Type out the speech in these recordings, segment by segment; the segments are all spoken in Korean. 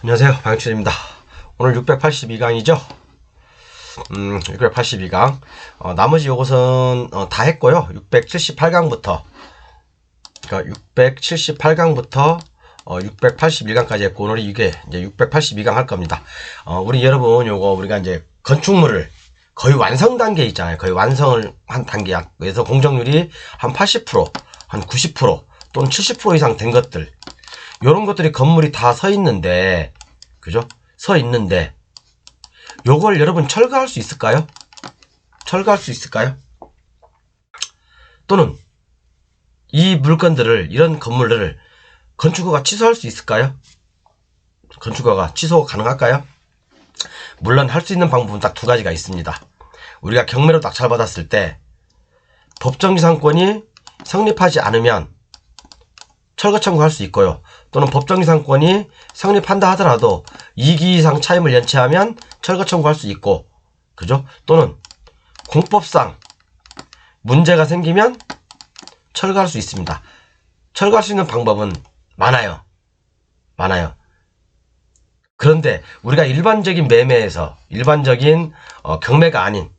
안녕하세요, 방영철입니다. 오늘 682강이죠. 682강. 나머지 요것은 다 했고요. 678강부터 그러니까 678강부터 681강까지 했고, 오늘이 이게 이제 682강 할 겁니다. 우리 여러분, 요거 우리가 이제 건축물을 거의 완성 단계 있잖아요. 거의 완성을 한 단계야. 그래서 공정률이 한 80%, 한 90% 또는 70% 이상 된 것들, 요런 것들이 건물이 다 서 있는데, 그죠? 서 있는데, 요걸 여러분 철거할 수 있을까요? 철거할 수 있을까요? 또는 이 물건들을, 이런 건물들을 건축허가 취소할 수 있을까요? 건축허가 취소 가능할까요? 물론 할 수 있는 방법은 딱 두 가지가 있습니다. 우리가 경매로 낙찰받았을 때 법정지상권이 성립하지 않으면 철거 청구할 수 있고요. 또는 법정지상권이 성립한다 하더라도 2기 이상 차임을 연체하면 철거 청구할 수 있고, 그죠? 또는 공법상 문제가 생기면 철거할 수 있습니다. 철거할 수 있는 방법은 많아요. 많아요. 그런데 우리가 일반적인 매매에서, 일반적인 경매가 아닌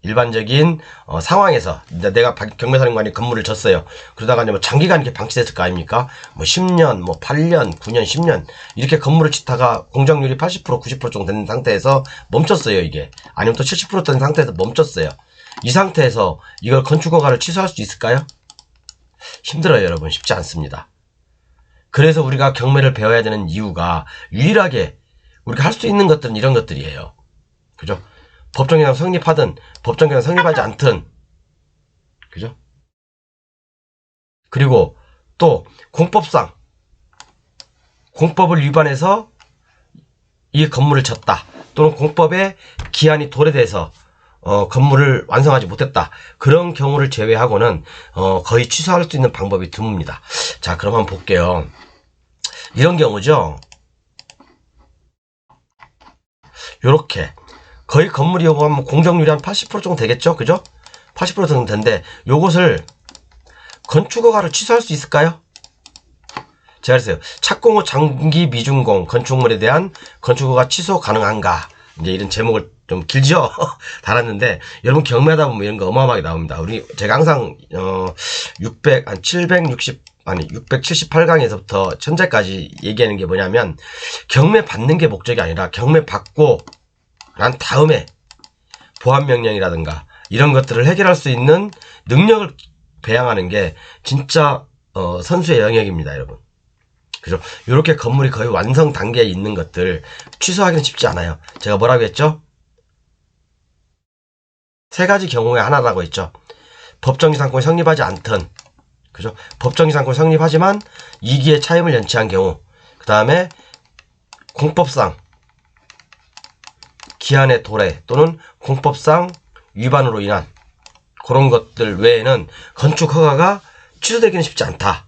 일반적인 상황에서, 내가 경매사령관이 건물을 졌어요. 그러다가 이제 뭐 장기간 이렇게 방치됐을 거 아닙니까? 뭐 10년, 뭐 8년, 9년, 10년 이렇게 건물을 짓다가 공정률이 80%, 90% 정도 된 상태에서 멈췄어요, 이게. 아니면 또 70% 된 상태에서 멈췄어요. 이 상태에서 이걸 건축허가를 취소할 수 있을까요? 힘들어요, 여러분. 쉽지 않습니다. 그래서 우리가 경매를 배워야 되는 이유가, 유일하게 우리가 할 수 있는 것들은 이런 것들이에요. 그죠? 법정기관 성립하든 법정기관 성립하지 않든, 그죠? 그리고 또 공법상 공법을 위반해서 이 건물을 졌다, 또는 공법의 기한이 도래돼서 건물을 완성하지 못했다, 그런 경우를 제외하고는 거의 취소할 수 있는 방법이 드뭅니다. 자, 그럼 한번 볼게요. 이런 경우죠. 요렇게 거의 건물이 요거 하면 공정률이 한 80% 정도 되겠죠? 그죠? 80% 정도 된데, 요것을 건축허가를 취소할 수 있을까요? 제가 그랬어요. 착공 후 장기 미준공 건축물에 대한 건축허가 취소 가능한가? 이제 이런 제목을 좀 길죠? 달았는데, 여러분 경매하다 보면 이런 거 어마어마하게 나옵니다. 제가 항상 678강에서부터 현재까지 얘기하는 게 뭐냐면, 경매 받는 게 목적이 아니라 경매 받고 난 다음에 보완명령이라든가 이런 것들을 해결할 수 있는 능력을 배양하는 게 진짜 선수의 영역입니다, 여러분. 그죠? 이렇게 건물이 거의 완성 단계에 있는 것들 취소하기는 쉽지 않아요. 제가 뭐라고 했죠? 세 가지 경우에 하나라고 했죠. 법정지상권이 성립하지 않든, 그죠? 법정지상권이 성립하지만 2기의 차임을 연체한 경우, 그 다음에 공법상 기한의 도래 또는 공법상 위반으로 인한 그런 것들 외에는 건축허가가 취소되기는 쉽지 않다,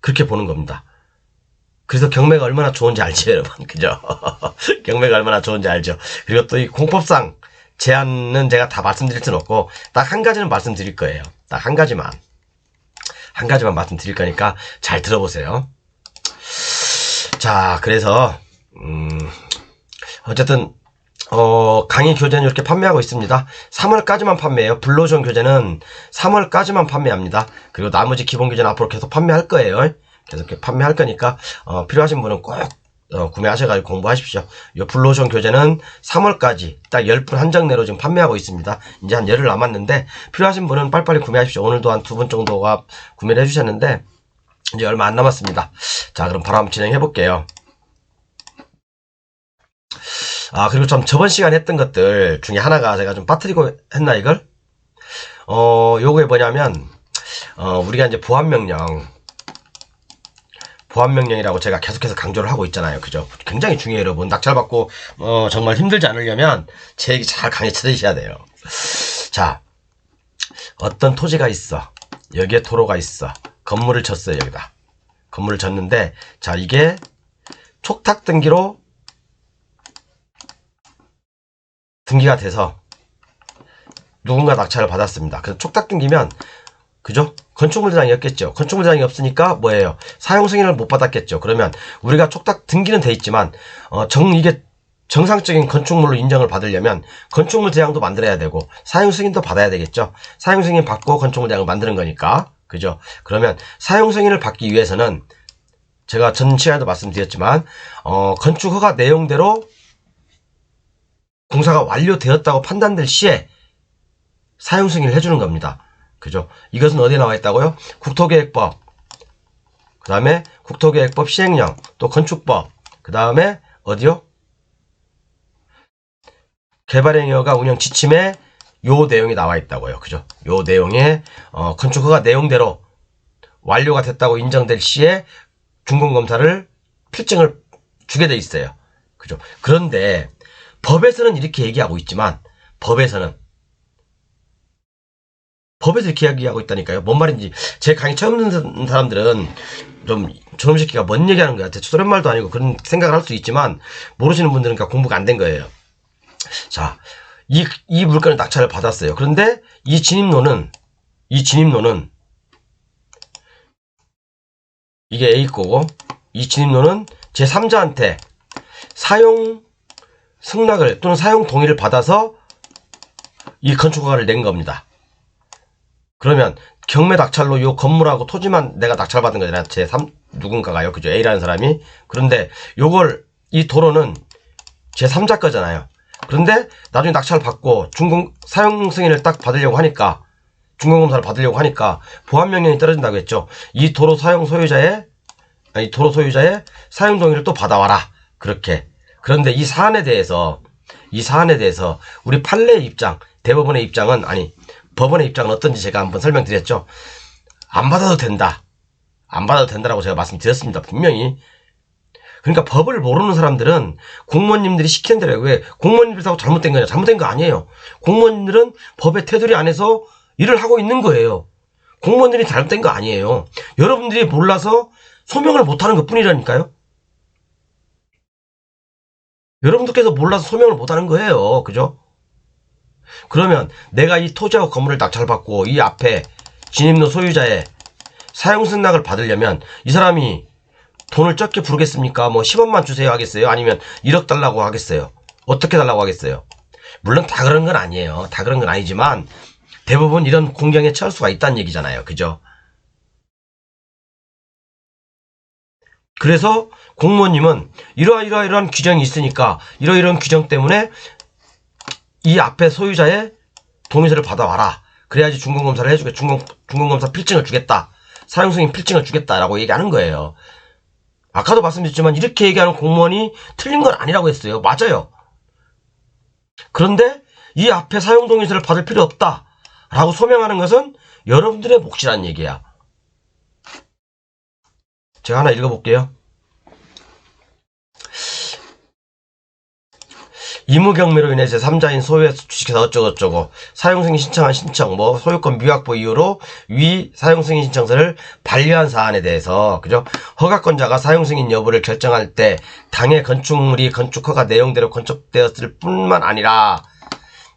그렇게 보는 겁니다. 그래서 경매가 얼마나 좋은지 알죠, 여러분. 그죠? 경매가 얼마나 좋은지 알죠. 그리고 또 이 공법상 제한은 제가 다 말씀드릴 수는 없고, 딱 한 가지는 말씀드릴 거예요. 딱 한 가지만 말씀드릴 거니까 잘 들어보세요. 자, 그래서 어쨌든 강의 교재는 이렇게 판매하고 있습니다. 3월까지만 판매해요. 블루오션 교재는 3월까지만 판매합니다. 그리고 나머지 기본 교재는 앞으로 계속 판매할 거예요. 계속 판매할 거니까 필요하신 분은 꼭 구매하셔가지고 공부하십시오. 이 블루오션 교재는 3월까지 딱 10분 한정 내로 지금 판매하고 있습니다. 이제 한 열흘 남았는데, 필요하신 분은 빨리빨리 구매하십시오. 오늘도 한 2분 정도가 구매를 해주셨는데 이제 얼마 안 남았습니다. 자, 그럼 바로 한번 진행해 볼게요. 그리고 좀 저번 시간에 했던 것들 중에 하나가 제가 좀 빠뜨리고 했나, 이걸? 요게 뭐냐면, 우리가 이제 보완명령이라고 제가 계속해서 강조를 하고 있잖아요. 그죠? 굉장히 중요해요, 여러분. 낙찰받고, 정말 힘들지 않으려면 제 얘기 잘 강의 쳐드셔야 돼요. 자, 어떤 토지가 있어. 여기에 도로가 있어. 건물을 쳤어요, 여기다. 건물을 쳤는데, 자, 이게 촉탁 등기로 등기가 돼서 누군가 낙찰을 받았습니다. 그래서 촉탁 등기면 그죠? 건축물 대장이었겠죠. 건축물 대장이 없으니까 뭐예요? 사용 승인을 못 받았겠죠. 그러면 우리가 촉탁 등기는 돼 있지만 이게 정상적인 건축물로 인정을 받으려면 건축물 대장도 만들어야 되고 사용 승인도 받아야 되겠죠. 사용 승인 받고 건축물 대장을 만드는 거니까. 그죠? 그러면 사용 승인을 받기 위해서는 제가 전 시간에도 말씀드렸지만 건축 허가 내용대로 공사가 완료되었다고 판단될 시에 사용 승인을 해주는 겁니다. 그죠? 이것은 어디에 나와 있다고요? 국토계획법, 그 다음에 국토계획법 시행령, 또 건축법, 그 다음에 어디요? 개발행위허가 운영 지침에 요 내용이 나와 있다고요. 그죠? 요 내용에 건축허가 내용대로 완료가 됐다고 인정될 시에 준공검사를 필증을 주게 돼 있어요. 그죠? 그런데 법에서는 이렇게 얘기하고 있지만 법에서 이렇게 이야기하고 있다니까요. 뭔 말인지 제 강의 처음 듣는 사람들은 좀 저놈 새끼가 뭔 얘기하는 거야 대체 소련말도 아니고 그런 생각을 할 수 있지만 모르시는 분들은 그러니까 공부가 안 된 거예요. 자, 이 물건의 낙찰을 받았어요. 그런데 이 진입로는 이게 A 거고 이 진입로는 제3자한테 사용 승낙을 또는 사용 동의를 받아서 이 건축허가를 낸 겁니다. 그러면 경매 낙찰로 요 건물하고 토지만 내가 낙찰받은 거잖아요. 제3 누군가가요. 그죠? A라는 사람이. 그런데 이 도로는 제3자 거잖아요. 그런데 나중에 낙찰을 받고 사용 승인을 딱 받으려고 하니까 준공검사를 받으려고 하니까 보안명령이 떨어진다고 했죠. 이 도로 소유자의 사용 동의를 또 받아와라. 그렇게. 그런데 이 사안에 대해서 우리 판례의 입장, 대법원의 입장은 법원의 입장은 어떤지 제가 한번 설명드렸죠. 안 받아도 된다. 안 받아도 된다라고 제가 말씀드렸습니다. 분명히. 그러니까 법을 모르는 사람들은 공무원님들이 시키는 대로 왜 공무원님들하고 잘못된 거냐? 잘못된 거 아니에요. 공무원님들은 법의 테두리 안에서 일을 하고 있는 거예요. 공무원들이 잘못된 거 아니에요. 여러분들이 몰라서 소명을 못하는 것 뿐이라니까요. 여러분들께서 몰라서 소명을 못하는 거예요. 그죠? 그러면 내가 이 토지하고 건물을 낙찰받고 이 앞에 진입로 소유자의 사용승낙을 받으려면 이 사람이 돈을 적게 부르겠습니까? 뭐 10원만 주세요 하겠어요? 아니면 1억 달라고 하겠어요? 어떻게 달라고 하겠어요? 물론 다 그런 건 아니에요. 다 그런 건 아니지만 대부분 이런 공경에 처할 수가 있다는 얘기잖아요. 그죠? 그래서 공무원님은 이러한 규정이 있으니까 이러이러한 규정 때문에 이 앞에 소유자의 동의서를 받아와라. 그래야지 준공검사를 해주겠다. 준공검사 필증을 주겠다. 사용승인 필증을 주겠다라고 얘기하는 거예요. 아까도 말씀드렸지만 이렇게 얘기하는 공무원이 틀린 건 아니라고 했어요. 맞아요. 그런데 이 앞에 사용동의서를 받을 필요 없다 라고 소명하는 것은 여러분들의 몫이라는 얘기야. 제가 하나 읽어볼게요. 임의경매로 인해 제3자인 소유의 주식회사 어쩌고저쩌고 사용승인 신청한 신청 소유권 미확보 이유로 위 사용승인 신청서를 반려한 사안에 대해서 그죠? 허가권자가 사용승인 여부를 결정할 때 당해 건축물이 건축허가 내용대로 건축되었을 뿐만 아니라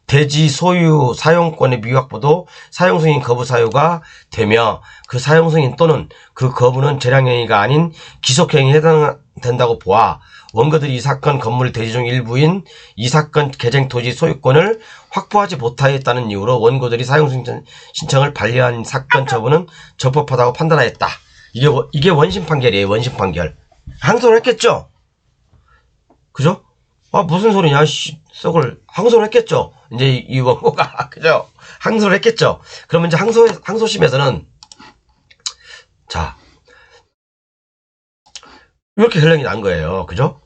대지 소유 사용권의 미확보도 사용승인 거부 사유가 되며 그 사용승인 또는 그 거부는 재량행위가 아닌 기속행위에 해당된다고 보아 원고들이 이 사건 건물 대지 중 일부인 이 사건 개정 토지 소유권을 확보하지 못하였다는 이유로 원고들이 사용승인 신청을 반려한 사건 처분은 적법하다고 판단하였다. 이게 원심 판결이에요. 원심 판결. 항소를 했겠죠? 그죠? 무슨 소리냐? 썩을 항소를 했겠죠? 이제 이 원고가 그죠? 항소를 했겠죠? 그러면 이제 항소심에서는 자 이렇게 결론이 난 거예요. 그죠?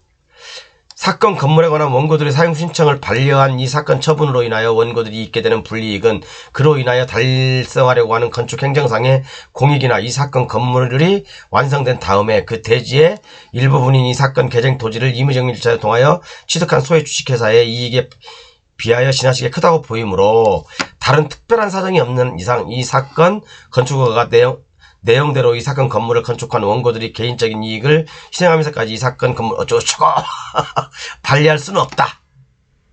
사건 건물에 관한 원고들의 사용 신청을 반려한 이 사건 처분으로 인하여 원고들이 입게 되는 불이익은 그로 인하여 달성하려고 하는 건축 행정상의 공익이나 이 사건 건물이 완성된 다음에 그 대지의 일부분인 이 사건 개정 토지를 임의정리 절차를 통하여 취득한 소액 주식회사의 이익에 비하여 지나치게 크다고 보이므로 다른 특별한 사정이 없는 이상 이 사건 건축허가가 내용대로 이 사건 건물을 건축한 원고들이 개인적인 이익을 희생하면서까지 이 사건 건물 어쩌고저쩌고 반려할 수는 없다.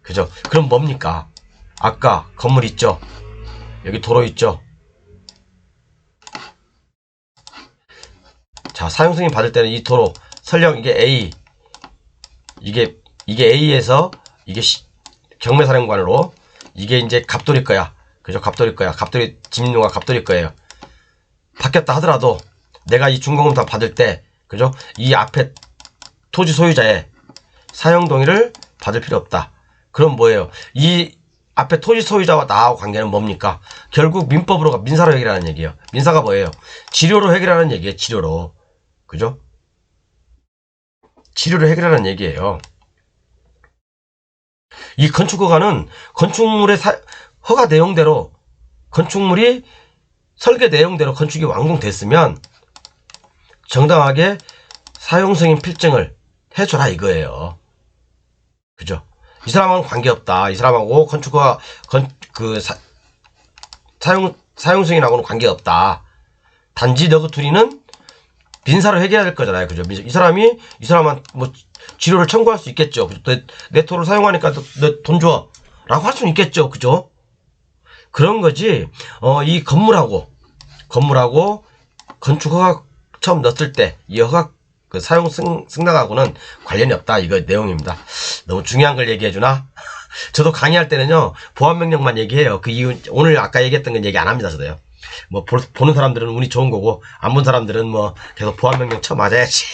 그죠? 그럼 뭡니까? 아까 건물 있죠? 여기 도로 있죠? 자, 사용 승인 받을 때는 이 도로 설령 이게 A, 이게 A에서 이게 경매사령관으로 이게 이제 갑돌일 거야. 그죠? 갑돌일 거야. 갑돌이 지민료가 갑돌일 거예요. 바뀌었다 하더라도 내가 이 준공검사 받을 때, 그죠? 이 앞에 토지 소유자의 사용 동의를 받을 필요 없다. 그럼 뭐예요? 이 앞에 토지 소유자와 나하고 관계는 뭡니까? 결국 민법으로 민사로 해결하는 얘기예요. 민사가 뭐예요? 지료로 해결하는 얘기예요. 지료로. 그죠? 지료로 해결하는 얘기예요. 이 건축허가는 건축물의 허가 내용대로, 건축물이 설계 내용대로 건축이 완공됐으면 정당하게 사용승인 필증을 해줘라 이거예요. 그죠? 이 사람하고는 관계없다. 이 사람하고 건축허가 사용승인하고는 관계없다. 단지 너희 둘이는 민사로 해결해야 될 거잖아요. 그죠? 이 사람한 뭐 지료를 청구할 수 있겠죠. 내 토를 사용하니까 너 돈 줘. 라고 할 수는 있겠죠. 그죠? 그런 거지. 이 건물하고 건축허가 처음 넣었을 때 이 허가 사용 승낙하고는 관련이 없다. 이거 내용입니다. 너무 중요한 걸 얘기해주나? 저도 강의할 때는요, 보안명령만 얘기해요. 그 이유, 오늘 아까 얘기했던 건 얘기 안 합니다. 저도요. 뭐, 보는 사람들은 운이 좋은 거고, 안 본 사람들은 뭐, 계속 보안명령 쳐맞아야지.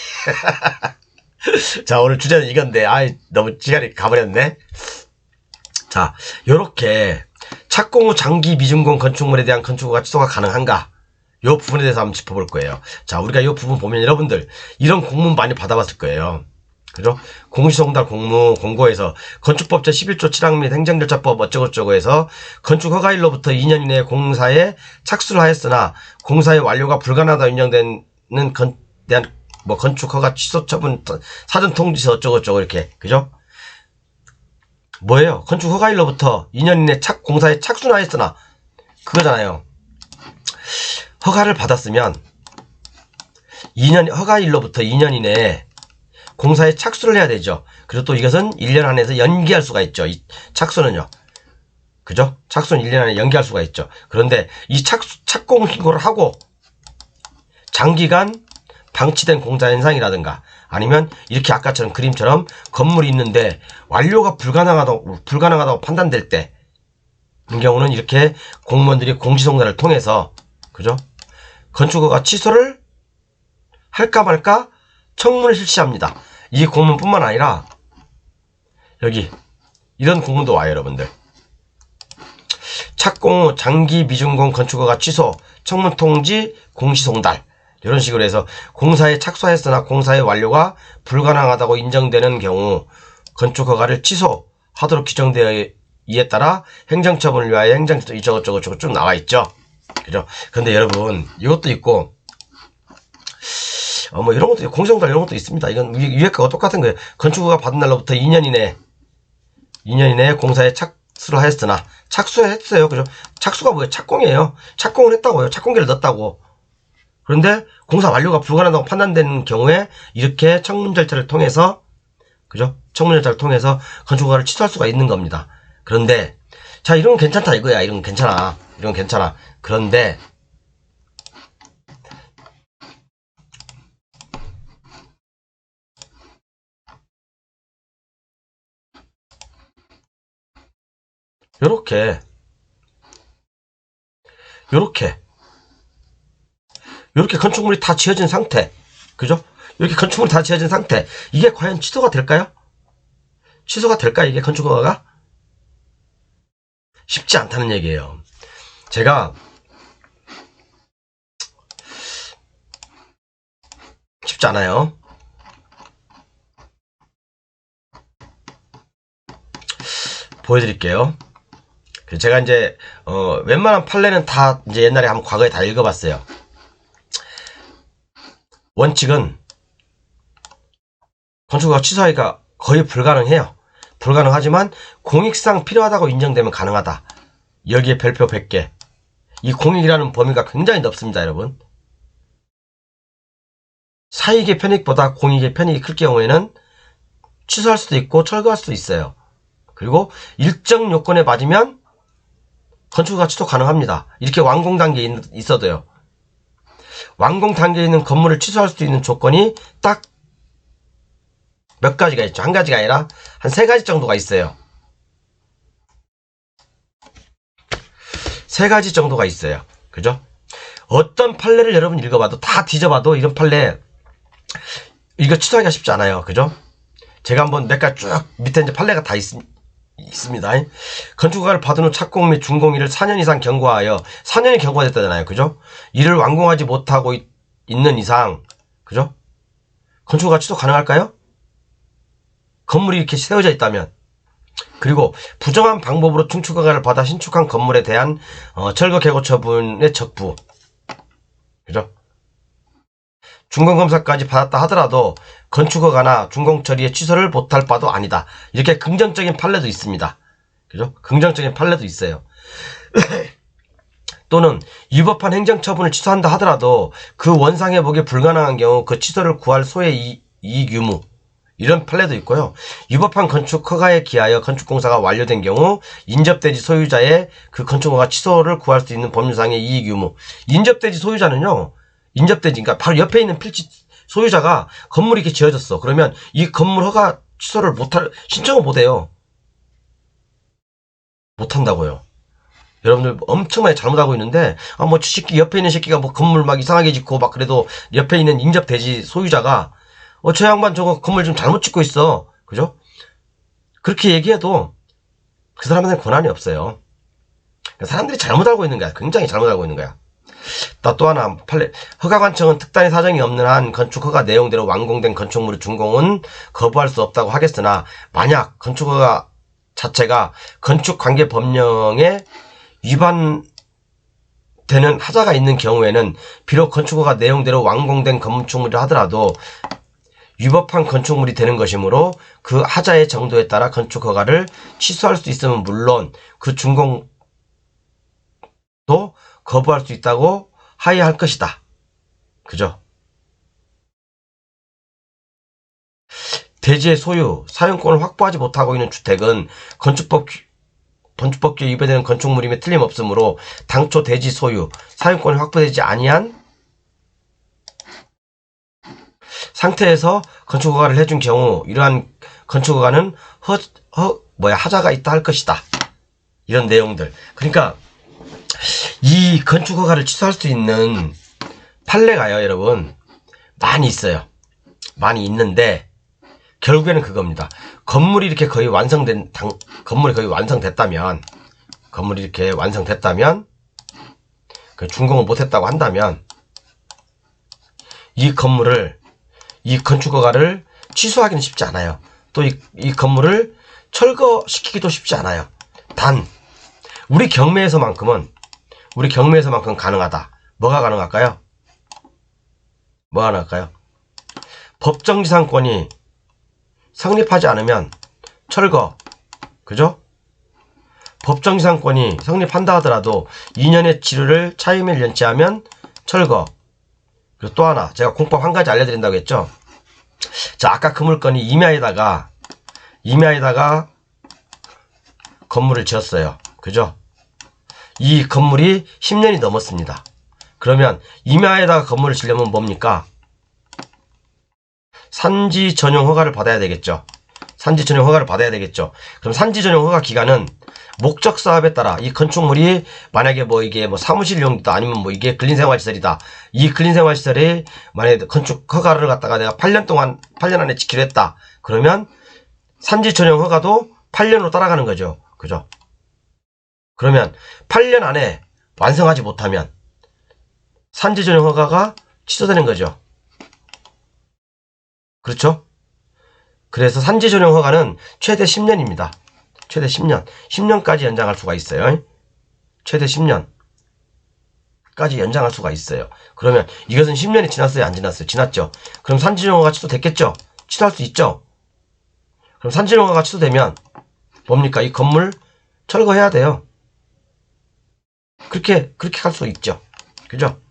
자, 오늘 주제는 이건데, 너무 시간이 가버렸네. 자, 요렇게, 착공 후 장기 미준공 건축물에 대한 건축허가 취소가 가능한가? 요 부분에 대해서 한번 짚어볼 거예요. 자, 우리가 요 부분 보면 여러분들 이런 공문 많이 받아봤을 거예요. 그죠? 공시송달 공고에서 건축법 제11조 7항 및 행정절차법 어쩌고저쩌고 해서 건축허가일로부터 2년 이내에 공사에 착수를 하였으나 공사의 완료가 불가능하다 인정되는 대한 뭐 건축허가 취소 처분 사전 통지서 어쩌고저쩌고 이렇게. 그죠? 뭐예요? 건축허가일로부터 2년 이내 공사에 착수를 하였으나 그거잖아요. 허가를 받았으면 허가일로부터 2년 이내에 공사에 착수를 해야 되죠. 그리고 또 이것은 1년 안에서 연기할 수가 있죠. 이 착수는요. 그죠? 착수는 1년 안에 연기할 수가 있죠. 그런데 이 착공 신고를 하고 장기간 방치된 공사 현상이라든가 아니면 이렇게 아까처럼 그림처럼 건물이 있는데 완료가 불가능하다고 판단될 때 이 경우는 이렇게 공무원들이 공시송달을 통해서 그죠? 건축허가 취소를 할까 말까 청문을 실시합니다. 이 공문뿐만 아니라 여기 이런 공문도 와요. 여러분들. 착공 후 장기 미준공 건축허가 취소 청문 통지 공시송달 이런 식으로 해서 공사에 착수하였으나 공사의 완료가 불가능하다고 인정되는 경우 건축허가를 취소하도록 규정되어 이에 따라 행정처분을 위하여 행정처 이저저저저 쭉 나와 있죠. 그죠? 근데 여러분, 이것도 있고, 뭐 이런 것도, 공시송달 이런 것도 있습니다. 이건 위에과가 똑같은 거예요. 건축허가 받은 날로부터 2년 이내에 공사에 착수를 하였으나, 착수했어요. 그죠? 착수가 뭐예요? 착공이에요. 착공을 했다고요. 착공기를 넣었다고. 그런데 공사 완료가 불가능하다고 판단되는 경우에 이렇게 청문 절차를 통해서, 그죠? 청문 절차를 통해서 건축허가를 취소할 수가 있는 겁니다. 그런데, 자, 이런 건 괜찮다 이거야. 이런 건 괜찮아. 이런 건 괜찮아. 그런데, 요렇게 건축물이 다 지어진 상태. 그죠? 이렇게 건축물이 다 지어진 상태. 이게 과연 취소가 될까요? 취소가 될까, 이게 건축허가가? 쉽지 않다는 얘기예요. 제가 쉽지 않아요. 보여드릴게요. 제가 이제 웬만한 판례는 다 이제 옛날에 한번 과거에 다 읽어봤어요. 원칙은 건축허가 취소하기가 거의 불가능해요. 불가능하지만 공익상 필요하다고 인정되면 가능하다. 여기에 별표 100개. 이 공익이라는 범위가 굉장히 넓습니다, 여러분. 사익의 편익보다 공익의 편익이 클 경우에는 취소할 수도 있고 철거할 수도 있어요. 그리고 일정 요건에 맞으면 건축허가 취소 가능합니다. 이렇게 완공 단계에 있어도요. 완공 단계에 있는 건물을 취소할 수 있는 조건이 딱 몇 가지가 있죠. 한 가지가 아니라 한 3가지 정도가 있어요. 3가지 정도가 있어요. 그죠? 어떤 판례를 여러분 읽어봐도 다 뒤져봐도 이런 판례 이거 취소하기가 쉽지 않아요. 그죠? 제가 한번 몇 가지 쭉 밑에 이제 판례가 다 있습니다. 건축허가를 받은 후 착공 및 준공일을 4년 이상 경과하여 4년이 경과됐다잖아요. 그죠? 이를 완공하지 못하고 있는 이상 그죠? 건축허가 취소 가능할까요? 건물이 이렇게 세워져 있다면. 그리고 부정한 방법으로 중축허가를 받아 신축한 건물에 대한 철거 개고 처분의 적부. 그죠? 준공검사까지 받았다 하더라도 건축허가나 준공처리의 취소를 못할 바도 아니다. 이렇게 긍정적인 판례도 있습니다. 그죠? 긍정적인 판례도 있어요. 또는 위법한 행정처분을 취소한다 하더라도 그 원상회복이 불가능한 경우 그 취소를 구할 소의 이익 유무. 이런 판례도 있고요. 위법한 건축허가에 기하여 건축공사가 완료된 경우 인접대지 소유자의 그 건축허가 취소를 구할 수 있는 법률상의 이익 유무. 인접대지 소유자는요. 인접대지, 그러니까 바로 옆에 있는 필지 소유자가 건물이 이렇게 지어졌어. 그러면 이 건물 허가 취소를 신청을 못해요. 못한다고요. 여러분들 엄청 많이 잘못하고 있는데, 뭐 옆에 있는 새끼가 뭐 건물 막 이상하게 짓고 막 그래도 옆에 있는 인접대지 소유자가 저 양반 저거 건물 좀 잘못 짓고 있어. 그죠? 그렇게 얘기해도 그 사람한테는 권한이 없어요. 사람들이 잘못 알고 있는 거야. 굉장히 잘못 알고 있는 거야. 또 하나, 허가관청은 특단의 사정이 없는 한 건축허가 내용대로 완공된 건축물의 준공은 거부할 수 없다고 하겠으나, 만약 건축허가 자체가 건축관계법령에 위반되는 하자가 있는 경우에는 비록 건축허가 내용대로 완공된 건축물이라 하더라도 위법한 건축물이 되는 것이므로 그 하자의 정도에 따라 건축허가를 취소할 수 있으면 물론 그 준공도 거부할 수 있다고 하야할 것이다. 그죠? 대지의 소유, 사용권을 확보하지 못하고 있는 주택은 건축법규에 위배되는 건축물임에 틀림없으므로 당초 대지 소유, 사용권이 확보되지 아니한 상태에서 건축허가를 해준 경우 이러한 건축허가는 하자가 있다 할 것이다. 이런 내용들. 그러니까 이 건축허가를 취소할 수 있는 판례가요, 여러분. 많이 있어요. 많이 있는데 결국에는 그겁니다. 건물이 거의 완성됐다면 그 준공을 못했다고 한다면 이 건축허가를 취소하기는 쉽지 않아요. 또 이 건물을 철거시키기도 쉽지 않아요. 단 우리 경매에서만큼 가능하다. 뭐가 가능할까요? 법정지상권이 성립하지 않으면 철거. 그죠? 법정지상권이 성립한다 하더라도 2년의 치료를 차임을 연체하면 철거. 그리고 또 하나, 제가 공법 한 가지 알려드린다고 했죠? 자, 아까 그 물건이 임야에다가 건물을 지었어요. 그죠? 이 건물이 10년이 넘었습니다. 그러면 임야에다가 건물을 지려면 뭡니까? 산지 전용 허가를 받아야 되겠죠. 그럼 산지 전용 허가 기간은 목적 사업에 따라 이 건축물이 만약에 이게 사무실용이다 아니면 이게 근린생활시설이다. 이 근린생활시설이 만약에 건축 허가를 갖다가 내가 8년 안에 지키려 했다. 그러면 산지 전용 허가도 8년으로 따라가는 거죠. 그죠? 그러면 8년 안에 완성하지 못하면 산지 전용 허가가 취소되는 거죠. 그렇죠? 그래서 산지 전용 허가는 최대 10년입니다. 최대 10년. 10년까지 연장할 수가 있어요. 최대 10년까지 연장할 수가 있어요. 그러면 이것은 10년이 지났어요? 안 지났어요? 지났죠? 그럼 산지 전용 허가가 취소됐겠죠? 취소할 수 있죠? 그럼 산지 전용 허가가 취소되면 뭡니까? 이 건물 철거해야 돼요. 그렇게 갈 수 있죠. 그죠?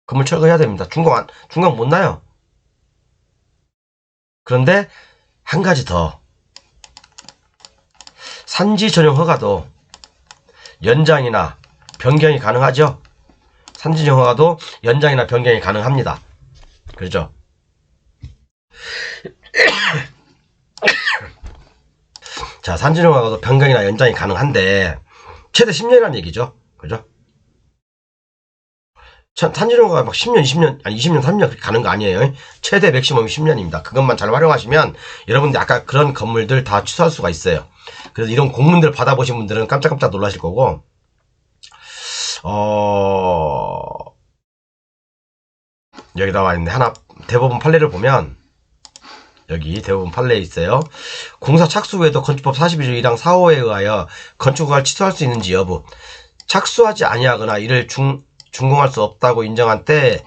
건물 철거해야 됩니다. 중공 못 나요. 그런데 한 가지 더. 산지 전용 허가도 연장이나 변경이 가능하죠. 산지정 허가도 연장이나 변경이 가능합니다. 그렇죠? 자, 산지정 허가도 변경이나 연장이 가능한데 최대 10년이라는 얘기죠. 그죠? 산지정 허가가 막 10년, 20년, 아니 20년, 30년 그렇게 가는 거 아니에요. 최대 맥시멈이 10년입니다. 그것만 잘 활용하시면 여러분들 아까 그런 건물들 다 취소할 수가 있어요. 그래서 이런 공문들 받아보신 분들은 깜짝깜짝 놀라실 거고, 여기 나와 있는데, 하나, 대법원 판례를 보면, 여기 대법원 판례에 있어요. 공사 착수 후에도 건축법 42조 1항 4호에 의하여 건축허가를 취소할 수 있는지 여부. 착수하지 아니하거나 이를 준공할 수 없다고 인정한 때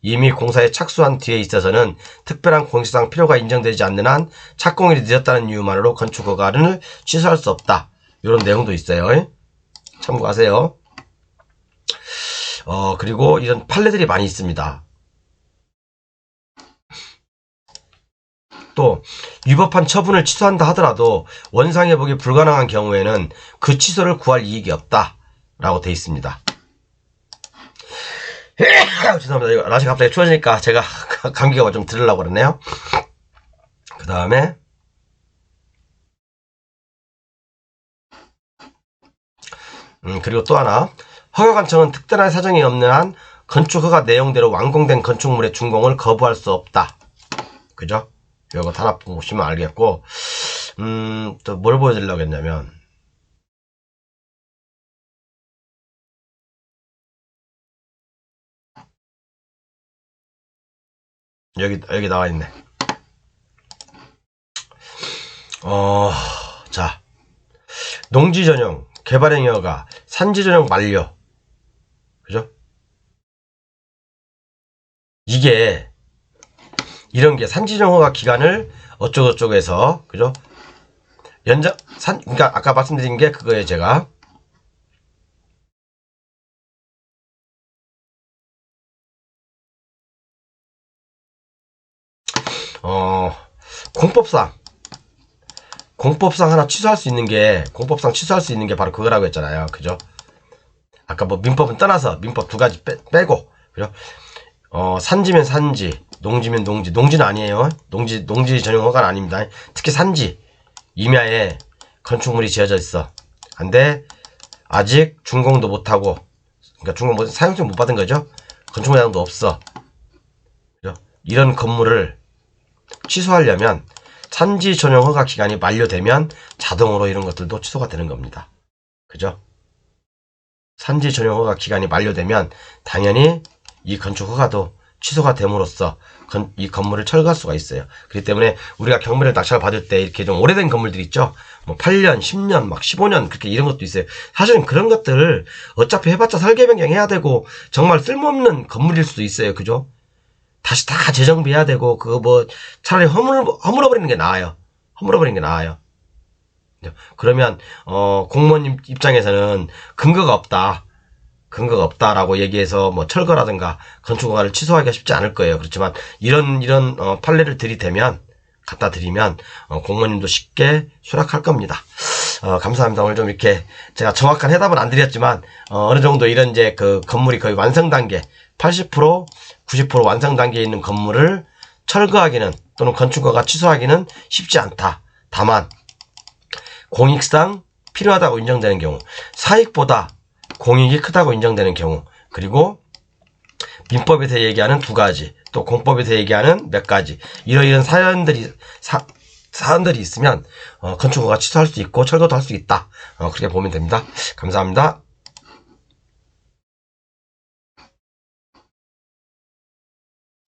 이미 공사에 착수한 뒤에 있어서는 특별한 공식상 필요가 인정되지 않는 한 착공일이 늦었다는 이유만으로 건축허가를 취소할 수 없다. 이런 내용도 있어요. 참고하세요. 그리고 이런 판례들이 많이 있습니다. 또 위법한 처분을 취소한다 하더라도 원상회복이 불가능한 경우에는 그 취소를 구할 이익이 없다 라고 되어 있습니다. 죄송합니다. 이거 날씨 갑자기 추워지니까 제가 감기가 좀 들으려고 그랬네요. 그 다음에 그리고 또 하나, 허가관청은 특별한 사정이 없는 한 건축허가 내용대로 완공된 건축물의 준공을 거부할 수 없다. 그죠? 이거 하나 보시면 알겠고, 또 뭘 보여드리려고 했냐면, 여기 나와 있네. 자, 농지 전용, 개발행위 허가, 산지 전용 만료. 그죠? 이게, 이런 게 산지 전용 허가 기간을 어쩌고저쩌고 해서, 그죠? 그러니까 아까 말씀드린 게 그거예요, 제가. 공법상 하나 취소할 수 있는 게, 공법상 취소할 수 있는 게 바로 그거라고 했잖아요. 그죠? 아까 뭐 민법은 떠나서 민법 두 가지 빼고, 그죠? 산지면 산지, 농지면 농지. 농지는 아니에요. 농지 전용 허가는 아닙니다. 특히 산지, 임야에 건축물이 지어져 있어. 근데 아직 준공도 못하고, 그러니까 준공 사용증 못 받은 거죠? 건축물 자금도 없어. 그죠? 이런 건물을 취소하려면 산지 전용 허가 기간이 만료되면 자동으로 이런 것들도 취소가 되는 겁니다. 그죠? 산지 전용 허가 기간이 만료되면 당연히 이 건축 허가도 취소가 됨으로써 이 건물을 철거할 수가 있어요. 그렇기 때문에 우리가 경매를 낙찰 받을 때 이렇게 좀 오래된 건물들 있죠? 뭐 8년, 10년, 막 15년 그렇게 이런 것도 있어요. 사실은 그런 것들을 어차피 해봤자 설계 변경해야 되고 정말 쓸모없는 건물일 수도 있어요. 그죠? 다시 다 재정비해야 되고, 그거 뭐, 차라리 허물어버리는 게 나아요. 허물어버리는 게 나아요. 그러면, 공무원 입장에서는 근거가 없다라고 얘기해서 뭐 철거라든가 건축허가를 취소하기가 쉽지 않을 거예요. 그렇지만, 이런, 판례를 갖다 드리면, 공무원님도 쉽게 수락할 겁니다. 감사합니다. 오늘 좀 이렇게, 제가 정확한 해답은 안 드렸지만, 어느 정도 이런 이제 그 건물이 거의 완성 단계, 80%, 90% 완성 단계에 있는 건물을 철거하기는 또는 건축허가 취소하기는 쉽지 않다. 다만 공익상 필요하다고 인정되는 경우, 사익보다 공익이 크다고 인정되는 경우, 그리고 민법에서 얘기하는 두 가지, 또 공법에서 얘기하는 몇 가지, 이런 사안들이 있으면 건축허가 취소할 수 있고 철거도 할 수 있다. 그렇게 보면 됩니다. 감사합니다.